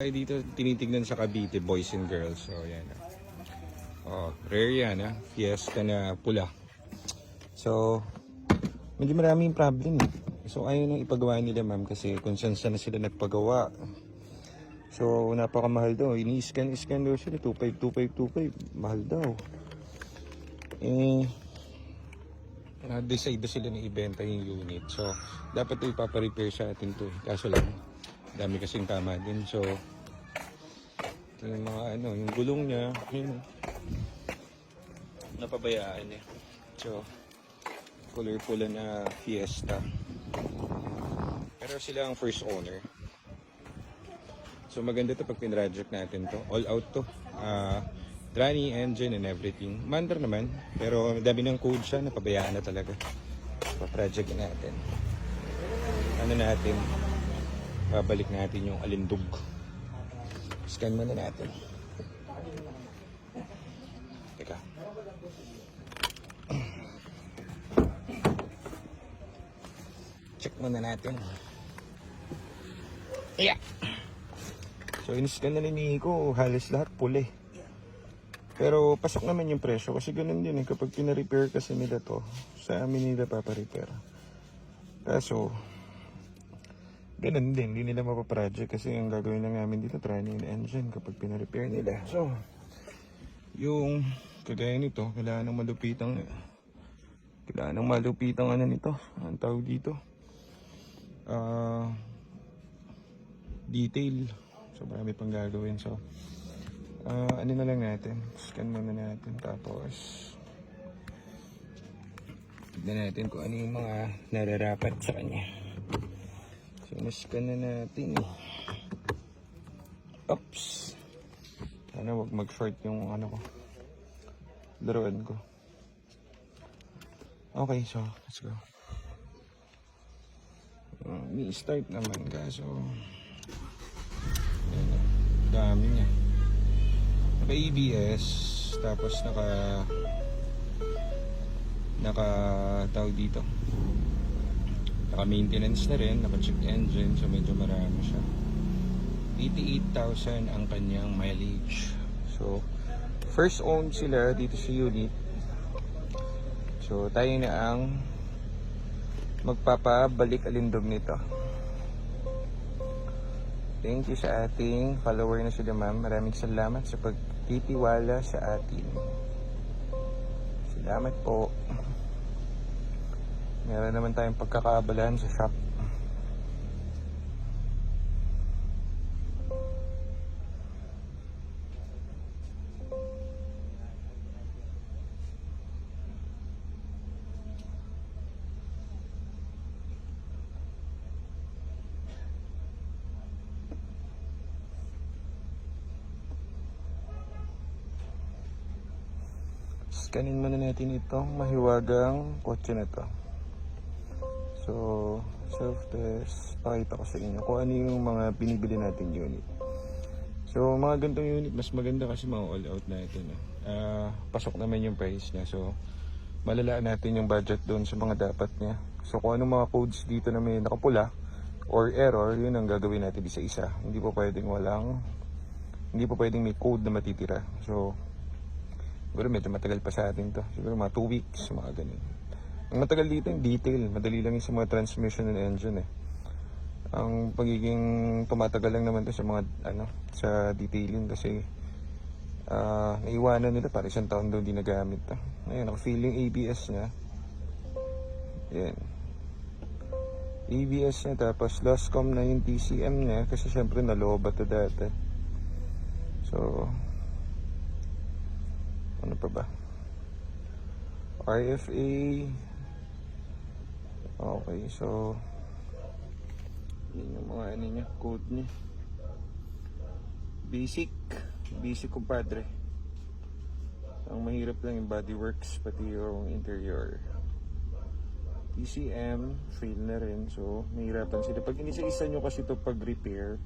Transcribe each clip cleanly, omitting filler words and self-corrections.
Ay dito tinitignan sa Cavite, boys and girls. So yan. Oh, rare yan Fiesta na pula. So medyo maraming problem So ayaw nang ipagawa nila ma'am kasi kung saan na sila nagpagawa. So napakamahal daw. Ini-scan daw sila 2525. Mahal daw. Na-decide sila na ibenta yung unit. So dapat ito ipapa-repair sa atin to. Kaso lang dami kasing tama din. So ito yung mga yung gulong niya, yun, napabayaan niya. So colorful na Fiesta. Pero sila ang first owner. So maganda to pag pinroject natin to. All out to. Running engine and everything. Mandar naman. Pero dami ng code siya. Napabayaan na talaga. So project natin. Natin. Babalik natin yung alindog. Scan muna natin. Teka. Check muna natin. Yeah. So in-scan na ni Nico. Halos lahat puli. Pero pasok naman yung presyo. Kasi ganun din kapag pina-repair kasi nila to. Sa amin nila paparepair. Kaso ganun din, hindi nila mapaproject kasi ang gagawin lang namin dito, running engine kapag pina-repair nila. So, yung kagaya nito, kailangan ng malupitang nito, ang tawag dito, detail. So, marami pang gagawin. So, ano na lang natin, scan muna natin, tapos tignan natin kung ano yung mga nararapat sa kanya. So, nascan na natin. Oops. Sana wag mag-short yung ko. Laruan ko. Okay, so let's go. Start naman kaso dami niya. Naka ABS tapos naka tawag dito. Naka-maintenance na rin, naka-check engine, so medyo marami siya. 88,000 ang kanyang mileage. So, first owned sila dito sa unit. So, tayo na ang magpapabalik alindog nito. Thank you sa ating follower na sila ma'am. Maraming salamat sa pagtitiwala sa atin. Salamat po. Meron naman tayong pagkakaabalahan sa shop. Scanin muna natin itong mahiwagang kotse na to. So, self-test, pakita ko sa inyo kung ano yung mga binibili natin unit. So, mga ganitong unit, mas maganda kasi mga all out natin. Pasok naman yung price niya. So, malalaan natin yung budget doon sa mga dapat niya. So, kung anong mga codes dito na may nakapula or error, yun ang gagawin natin isa-isa. Hindi po pwedeng may code na matitira. So, siguro medyo matagal pa sa atin to. Siguro mga 2 weeks, mga ganun. Ang matagal dito yung detail. Madali lang yung sa mga transmission and engine Ang pagiging tumatagal lang naman to sa mga sa detailing kasi naiwanan nila para 1 taon daw di nagamit to. Ayun, naka-feel yung ABS niya. Yan. ABS niya tapos Loscom na yung TCM niya kasi syempre naloba to dati. So ano pa ba? RFA. Okay, so yun yung mga niya, code niya. Basic kumpadre. Ang mahirap lang yung bodyworks pati yung interior. TCM fail na rin, so mahirapan sila. Pag inisa-isa nyo kasi ito pag repair,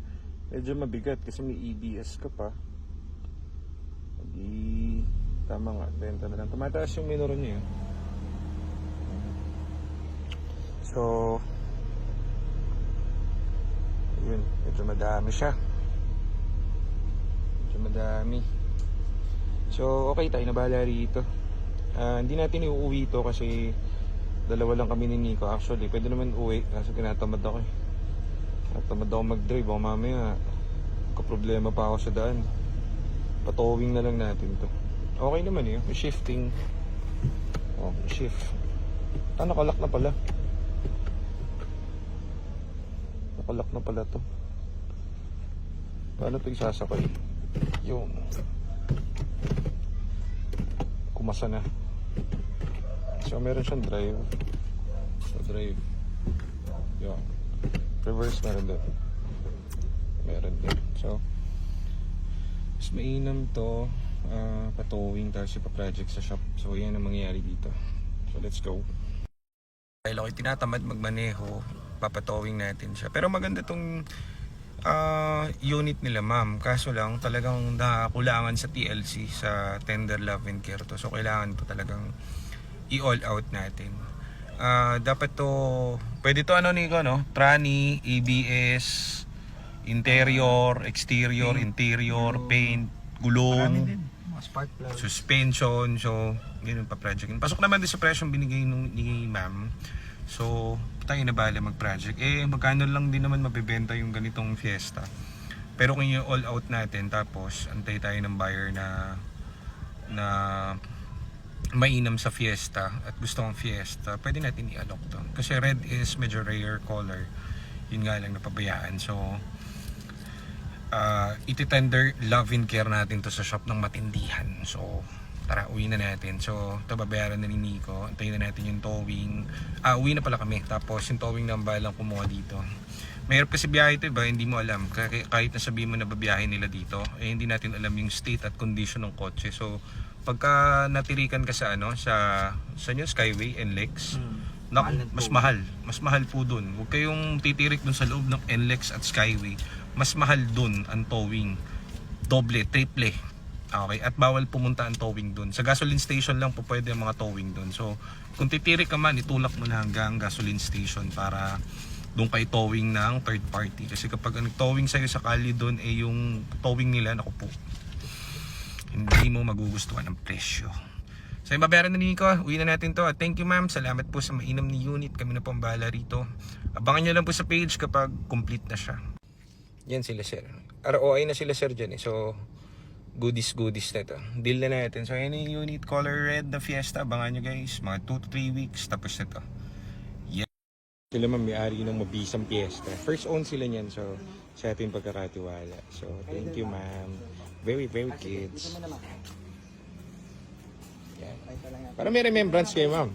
medyo mabigat kasi may EBS ka pa. Tama nga, benta na lang. Tumataas yung minor niya. So yun, medyo madami siya. dami. So okay, tayo na bahala rito. Hindi natin iuwi ito kasi dalawa lang kami ni Nico. Actually, pwede naman uwi kasi tinatamad ako eh. Tinatamad ako mag-drive. Baka mamaya kaproblema pa ako sa daan. Patowing na lang natin to. Okay naman eh. May shifting. Oh, shift. Nakalak na pala. Nakalak na pala to. Paano ito isasakay? Yung kumasa na. So meron siyang drive. So drive. Yung reverse meron din. Meron din. So mas mainam to. Patowing tapos ipa-project sa shop. So yan ang mangyayari dito. So let's go. Dahil ako'y tinatamad magmaneho, papatowing natin siya. Pero maganda tong unit nila, ma'am. Kaso lang talagang nakakulangan sa TLC, sa Tender Love and Care to. So kailangan to talagang i-all out natin. Dapat to, pwede to Nico, no? Trani, ABS, interior, exterior, interior, paint, gulong, spark plug, suspension. So ganun pa project. Pasok naman din sa presyo binigay ni ma'am. So tayo na bala mag-project. Magkano lang din naman mabebenta yung ganitong Fiesta. Pero kung yung all out natin, tapos antay tayo ng buyer na mainam sa Fiesta at gusto ng Fiesta, pwede natin i-alok to. Kasi red is medyo rare color. Yun nga lang napabayaan. So iti-tender love and care natin to sa shop ng matindihan. So tara, uwi na natin. So ito babayaran na ni Nico. Antayin na natin yung towing. Uwi na pala kami. Tapos yung towing na ang balang kumuha dito. Mayroon kasi biyahe ito, ba? Hindi mo alam. Kahit nasabihin mo na babiyahe nila dito, hindi natin alam yung state at condition ng kotse. So pagka natirikan ka sa yung Skyway NLEX, mas mahal. Mas mahal po dun. Huwag kayong titirik dun sa loob ng NLEX at Skyway. Mas mahal dun ang towing. Doble, triple. Okay, at bawal pumunta ang towing dun. Sa gasoline station lang po pwede ang mga towing dun. So, kung titirik ka man, itulak mo na hanggang gasoline station para doon kay towing ng third party. Kasi kapag nag-towing sa'yo sa kali dun, yung towing nila, naku po, hindi mo magugustuhan ang presyo. So, yung babayaran na ni Nico, uwi na natin to. At thank you ma'am, salamat po sa mainam ni unit. Kami na po ang bahala rito. Abangan nyo lang po sa page kapag complete na siya. Yan sila sir. ROI na sila sir dyan eh. So, goodies na ito. Deal na natin. So, yan yung unit color red na Fiesta. Abangan nyo guys. Mga 2 to 3 weeks. Tapos na ito. Yeah. Sila may-ari ng mabisang Fiesta. First own sila niyan. So, sa ating pagkakatiwala. So, thank you ma'am. Very, very kids. Yan. Para may remembrance kayo ma'am.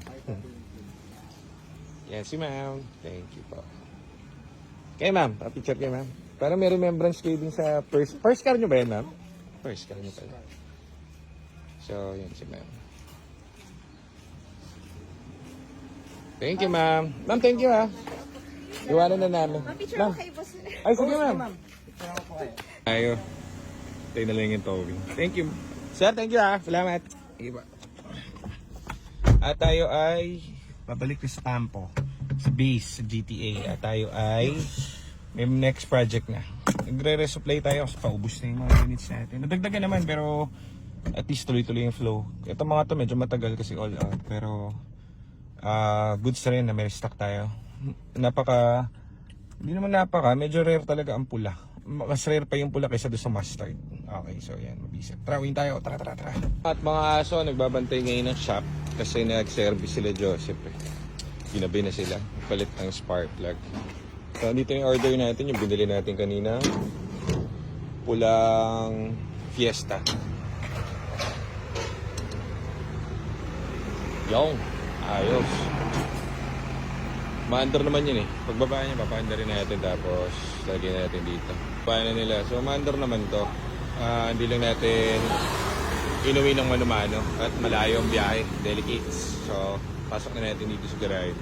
Yan si ma'am. Thank you po. Okay ma'am. Pa-picture kayo ma'am. Para may remembrance kayo din sa first car nyo ba yan ma'am? First car nyo pala. So, yan si ma'am. Thank you ma'am. Ma'am, thank you ha. Iwanan na namin. Picture Ma'am. ko kay boss. Ay, sige ma'am. Ayo. Tayo na lang yung towing. Thank you. Sir, thank you ha. Salamat. Iba. At tayo ay babalik sa campo. Sa base, sa GTA. At tayo ay may next project na. Nagre-resupply tayo kasi paubos na yung mga units natin. Nadagdagan naman pero at least tuloy-tuloy yung flow. Ito mga to medyo matagal kasi all out. Pero goods rin na may stock tayo. Medyo rare talaga ang pula. Mas rare pa yung pula kaysa doon sa mustard. Okay, so yan, mabisip. Tara, uwin tayo. Tara. At mga aso, nagbabantay ngayon ng shop kasi nag-service sila Joseph eh. Ginabi na sila. Palit ng spark plug. So, dito yung order natin, yung binili natin kanina. Pulang Fiesta. Yung, ayos. Maandar naman yun eh. Pagbaba niya, papaandar rin natin tapos lagyan natin dito. Paano nila? So, maandar naman to. Hindi lang natin inuwi ng mano-mano at malayo ang biyahe. Delicates. So, pasok na natin dito sa garage.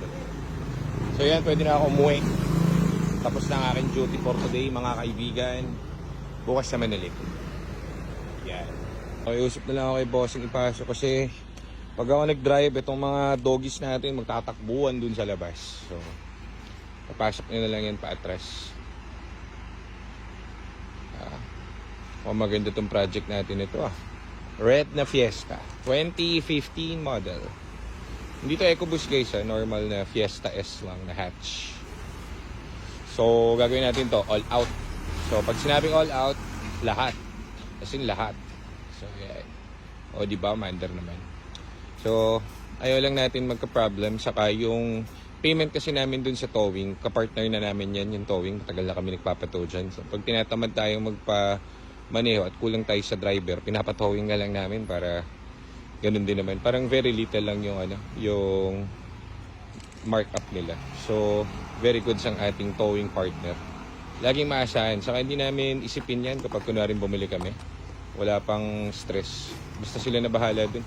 So, yan. Pwede na ako umuwi. Tapos na ang aking duty for today, mga kaibigan. Bukas naman ulit. Yan. Okay, usap na lang ako kay bossing ipasok kasi pag ako nag-drive, itong mga doggies natin magtatakbuhan dun sa labas. So, papasok nyo na lang yan paatras. maganda tong project natin ito Red na Fiesta. 2015 model. Hindi to EcoBoost guys normal na Fiesta S lang na hatch. So, gagawin natin to all out. So, pag sinabing all out, lahat. As in lahat. So, yeah. O, diba? Mander naman. So, ayaw lang natin magka-problem. Saka yung payment kasi namin dun sa towing, kapartner na namin yan yung towing. Matagal na kami nagpapato dyan. So, pag tinatamad tayong magpa-maneho at kulang tayo sa driver, pinapatowing nga lang namin para ganun din naman. Parang very little lang yung, yung markup nila. So, very good sang ating towing partner. Laging maasahan. Saka hindi namin isipin yan kapag kunwaring bumili kami. Wala pang stress. Basta sila na bahala dun.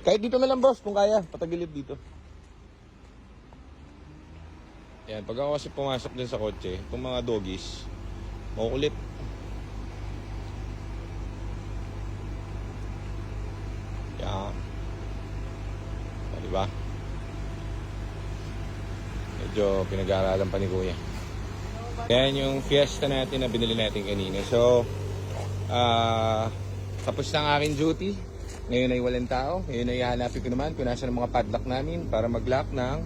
Kahit dito na lang boss kung kaya. Patagilid dito. Yan. Pag ako kasi pumasok din sa kotse, itong mga doggies, makukulit. Yan. Diba? Medyo pinag-aaralan pa ni Kuya. Yan yung Fiesta natin na binili natin kanina. So, tapos na ang aking duty. Ngayon ay walang tao. Ngayon ay hahanapin ko naman kung nasa ng mga padlock namin para mag-lock ng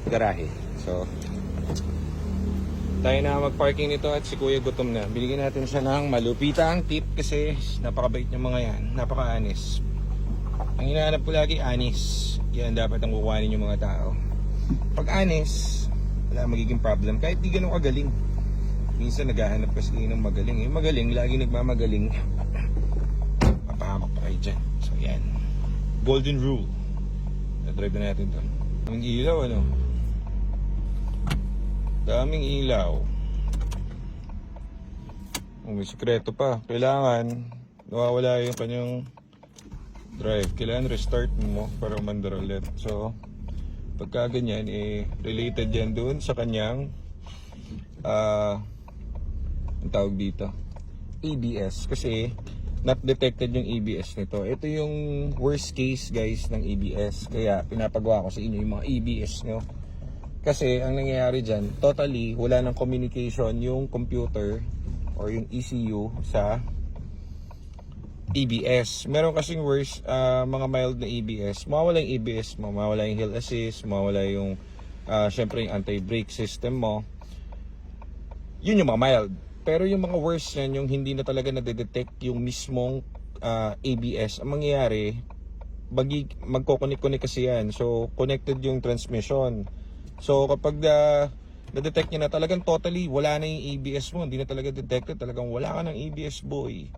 garahe. So, tayo na mag-parking nito at si Kuya gutom na. Binigyan natin siya ng malupitang tip kasi napakabait yung mga yan. Napaka-anis. Ang hinahanap ko lagi, anis. Yan dapat ang kukuhanin yung mga tao. Pag anis, wala magiging problem. Kahit di ganun kagaling. Minsan naghahanap kasi ng magaling. Yung magaling, lagi nagmamagaling. Papahamak pa kayo dyan. So yan. Golden rule. Na-drive na natin to. Daming ilaw ano? Daming ilaw. Oh, may sekreto pa. Kailangan nawawala yung kanyang drive. Kailangan restart mo para umandar ulit. So, pagka ganyan, related yan dun sa kanyang ang tawag dito, ABS. Kasi, not detected yung ABS nito. Ito yung worst case, guys, ng ABS. Kaya, pinapagawa ko sa inyo yung mga ABS nyo. Kasi, ang nangyayari dyan, totally, wala ng communication yung computer or yung ECU sa ABS. Meron kasing worse, mga mild na ABS. Mawawala yung ABS mo, mawawala yung hill assist, mawawala yung syempre yung anti-brake system mo. Yun yung mga mild. Pero yung mga worse yan, yung hindi na talaga na-detect yung mismong ABS. Ang mangyayari, magko-connect kasi yan. So, connected yung transmission. So, kapag na-detect niya na talagang totally wala na yung ABS mo, hindi na talaga detected, talagang wala ka ng ABS boy,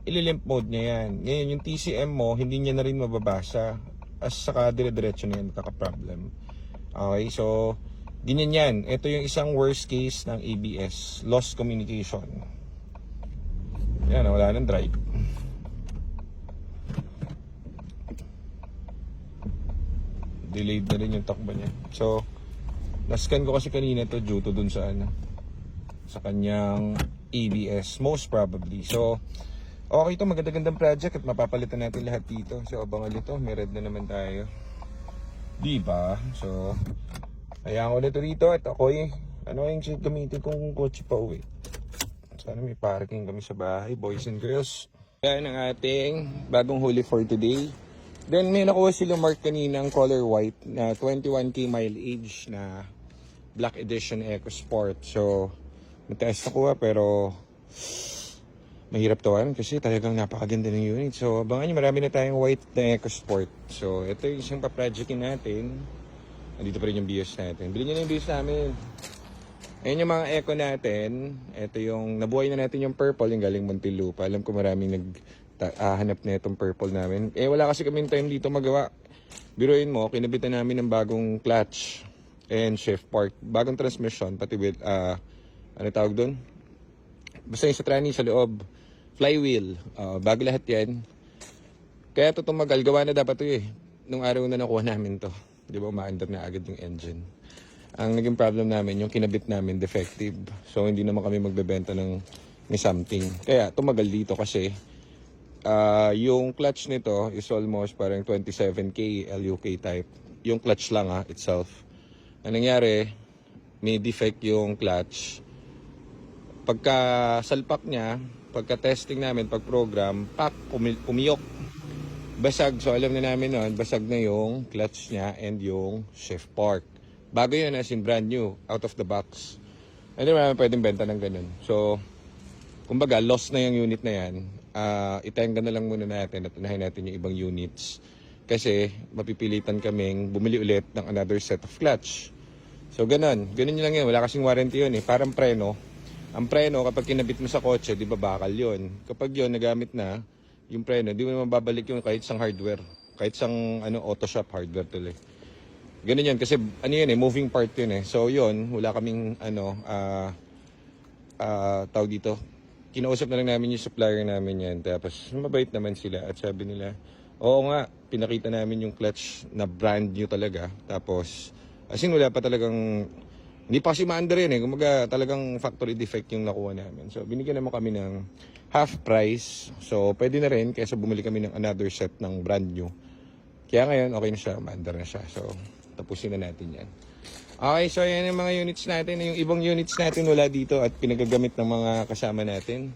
ililimp mode niya yan. Ngayon, yung TCM mo, hindi niya na rin mababasa. As saka dire-diretso na yan, magkaka-problem. Okay, so, ganyan yan. Ito yung isang worst case ng ABS. Lost communication. Yan, wala nang drive. Delayed na rin yung takbo niya. So, nascan ko kasi kanina to due to dun sa sa kanyang ABS. Most probably. So, okay ito, maganda-gandang project at mapapalitan natin lahat dito. So, abangan nito, may red na naman tayo. Diba? So, hayaan ko nito dito at ako'y, yung gamitin kong kotse pa uwi. Sana may parking kami sa bahay, boys and girls. Yan ang ating bagong huli for today. Then, may nakuha sila mark kanina ng color white na 21k mileage na Black Edition EcoSport. So, mataas nakuha pero mahirap tawaran kasi talagang napakaganda ng unit. So, abangan nyo, marami na tayong white na EcoSport. So, ito yung isang pa-projectin natin. Nandito pa rin yung BIOS natin. Bilhin nyo na yung BIOS namin. Ayan yung mga Eco natin. Ito yung, nabuhay na natin yung purple, yung galing Muntinlupa. Alam ko maraming naghahanap na itong purple namin. Wala kasi kaming time dito magawa. Biruin mo, kinabitan namin ng bagong clutch and shift part. Bagong transmission, pati with, ano tawag doon? Basta yung sa tranny sa loob. Flywheel, bago lahat yan. Kaya ito tumagal, gawa na dapat ito nung araw na nakuha namin to. Di ba, umaandar na agad yung engine. Ang naging problem namin, yung kinabit namin defective. So, hindi naman kami magbebenta ng something. Kaya tumagal dito kasi yung clutch nito is almost parang 27k LUK type. Yung clutch lang itself. Ang nangyari, may defect yung clutch. pagka salpak niya, pagka testing namin, pag program, pumiyok. Basag, so alam na namin noon, basag na yung clutch niya and yung shift fork. Bago yun, as in brand new, out of the box. Hindi naman pwedeng benta ng ganun. So, kumbaga, lost na yung unit na yan. Itenga na lang muna natin at unahin natin yung ibang units. Kasi, mapipilitan kaming bumili ulit ng another set of clutch. So, ganun. Ganun yun lang yun. Wala kasing warranty yun eh. Parang preno. Ang preno, kapag kinabit mo sa kotse, di ba bakal yun? Kapag yun, nagamit na, yung preno, di mo naman babalik yung kahit isang hardware. Kahit isang auto shop hardware tuloy. Ganun yun. Kasi, yun eh, moving part yun eh. So, yun, wala kaming, tawag dito. Kinausap na lang namin yung supplier namin yan. Tapos, mabait naman sila. At sabi nila, oo nga, pinakita namin yung clutch na brand new talaga. Tapos, as in, wala pa talagang, hindi pa kasi maandar yun eh. Kumaga, talagang factory defect yung nakuha namin. So, binigyan naman kami ng half price. So, pwede na rin kaysa bumili kami ng another set ng brand new. Kaya ngayon, okay na siya. Maandar na siya. So, tapusin na natin yan. Okay, so yan yung mga units natin. Yung ibang units natin wala dito at pinagagamit ng mga kasama natin.